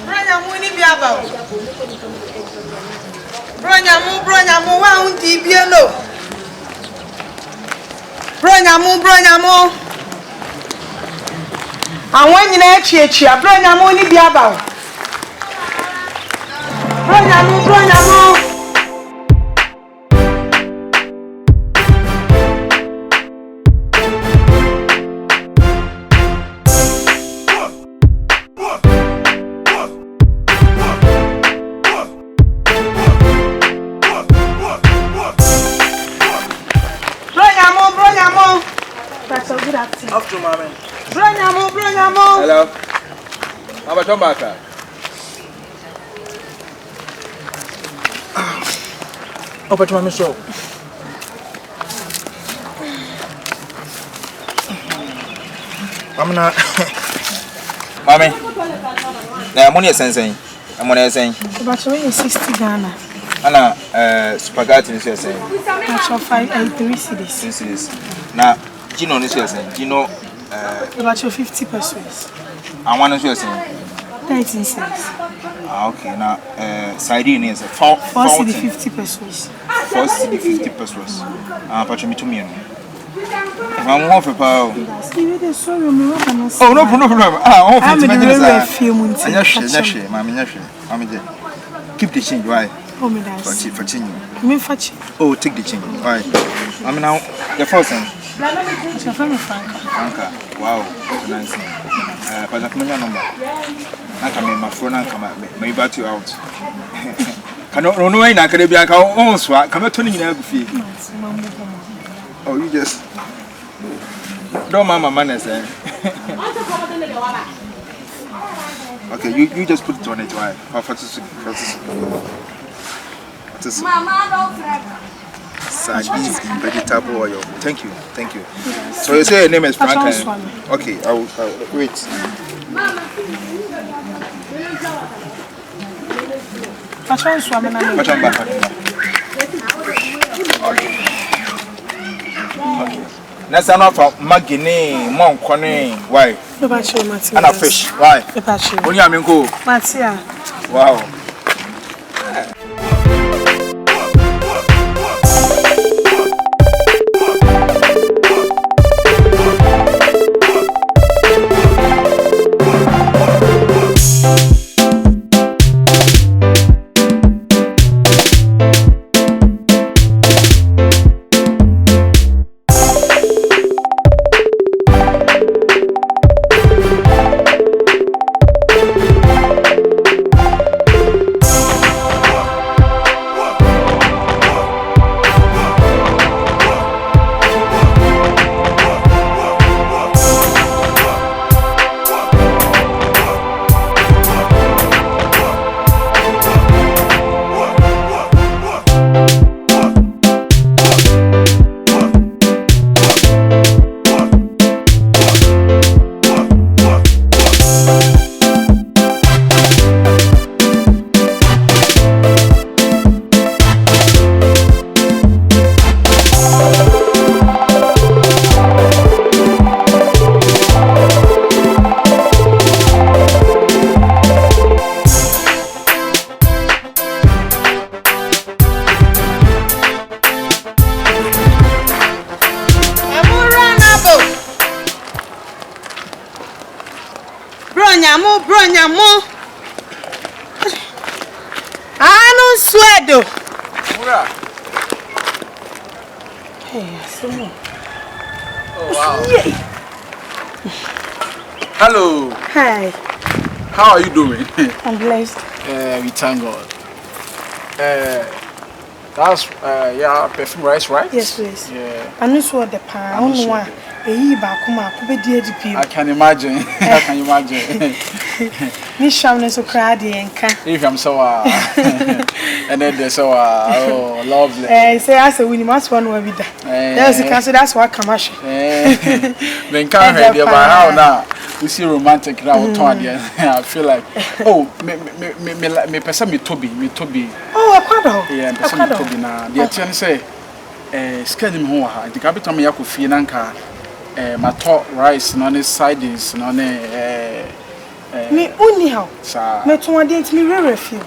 Bronya mu ni biaba. Bronya mu wa unti bielo. Bronya mu. Awon nyina echi bronya mu ni biaba. Bronya mu. That's a good acting. Up to mommy. Bronya mu. Hello. How about Tomaka? Up to mommy show. I'm not. Mommy. I'm only saying. I'm only saying. But you 60 Ghana. Anna, spaghetti is saying. That's 3 cities. 3 cities. Now, Gino is saying. Gino. About your 50 pesos. I want to say 19 cents. Okay, now sardine is 4 cedi 50 pesos. 4 cedi 50 pesos. But you to me. I'm off a power. Oh, no problem. I'm in a few months. Keep the change, why? Oh, me that's for change. Me fetch. Oh, take the change. Why? I'm now the first one. Franca. Wow, nice. But I've no number. I can make my phone and come at me, bat you out. Cannot run away, I can be like our own swag. Come at 20 minutes. Oh, you just don't mind my manners, eh? Okay, you just put it on it, why? Sardines in vegetable oil. Thank you. So you say your name is Frank? Okay, I'll wait. Okay. Next time for Magine, Monkone, why? And a fish, why? Only I mean go. Wow. Bronya mu. Anu swedo. Mura. Hey, someone. Oh wow. Hello. Hi. How are you doing? I'm blessed. We thank God. That's perfume rice, right? Yes, please. Yeah. Anu swede pa. I can imagine. I can imagine. If I'm so and then there's so oh lovely. Say I say we must one way with that. That's what commercial. Then can't hear you about how now we see romantic now I feel like me person me Toby. Oh, Aquado. Yeah, person me Toby now. The attorney say scan him home. I think I be me yaku my top rice, no side is no Me only how. Sa. Me to one day me refuse.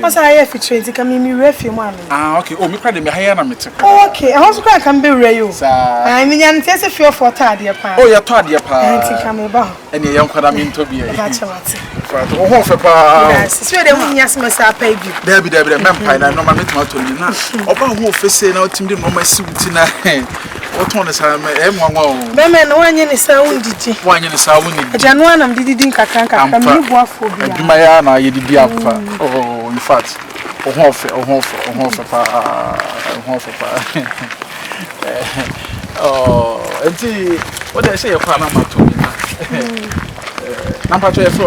What's I have to train to come me refuse man. Ah okay. Oh me cry me hire na me te. Okay. I also can be real. Sa. I mean yan tese feel for tade pa. Oh ya to ade pa. Enti come ba. Ene ye nkwada me nto bi e. Ba chawate. Oh ho fe pa. Yes. So dey hu nyas me sa pa bi. There me mpa na no ma me tomato ni na. Oba ho fe se na otim de no ma si wuti na. What one is I am one? Bemen, one in the sound, did you? One in the sound. A Januan, I'm didn't can't my Anna, you did oh, in fact, oh, and see what I say, a farmer to me. Number 12,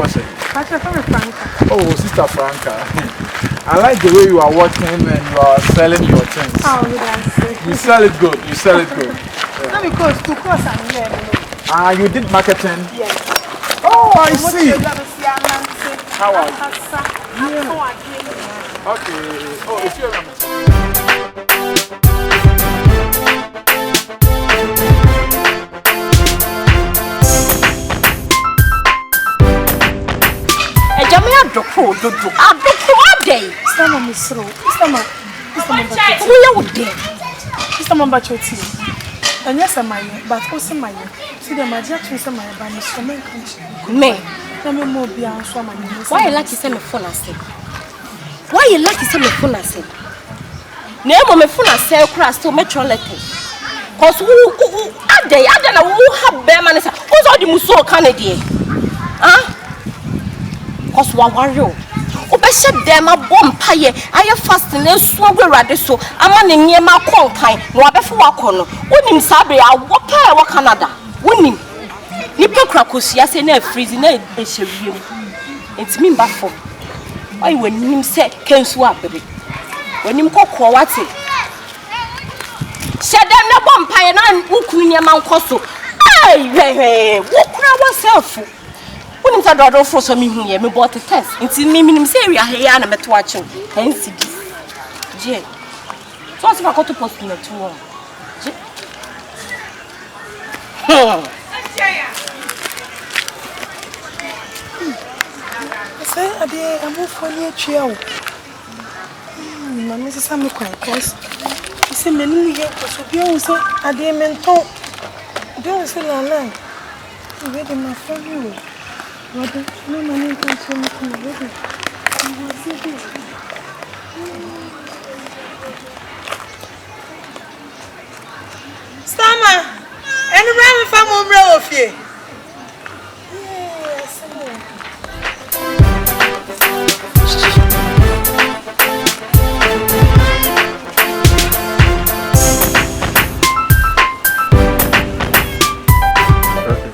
oh, Sister Franca. I like the way you are working and you are selling your things. You sell it good. You sell it good. No, because to course I'm here. Ah, you did marketing? Yes. Oh, I see. How are you? Okay. Oh, if you're Mr. Misro, Mr. Mambachoti. And yes, I'm my, but also my, see the magic to my banished me. Let me more be on swam. Why you like to send a phone? I said, why you like to send a phone? I said, name my phone. I say, cross to metropolitan. Cause who are they? I don't know who have bear man. Who's all the muso Canadian? Huh? Cause what warrior? Obeshe dem abompaye aye fasting na suagwe rade so amane niema konkan na wabefo wakono wonim sabre awopa e wa Canada wonim nipa krakosia se na freeze na ehewiem entimi mbafo ayi wonim se kensu abere wonim kokko wate shedem na bompaye na wukunu niema nkoso ayi wukura yourself. When it's a daughter for some here, me bought a test. It's in me, say we are here and I'm at watching. Hence, Jay. So, I got to post in the 2 1. Say, I move for near chill. My Mrs. Sammy Quackers. She said, many years to be also a dear mentor. Don't say, I like. Wait a minute for you. What the no money can show me to the Stammer, and around if I'm on row of you.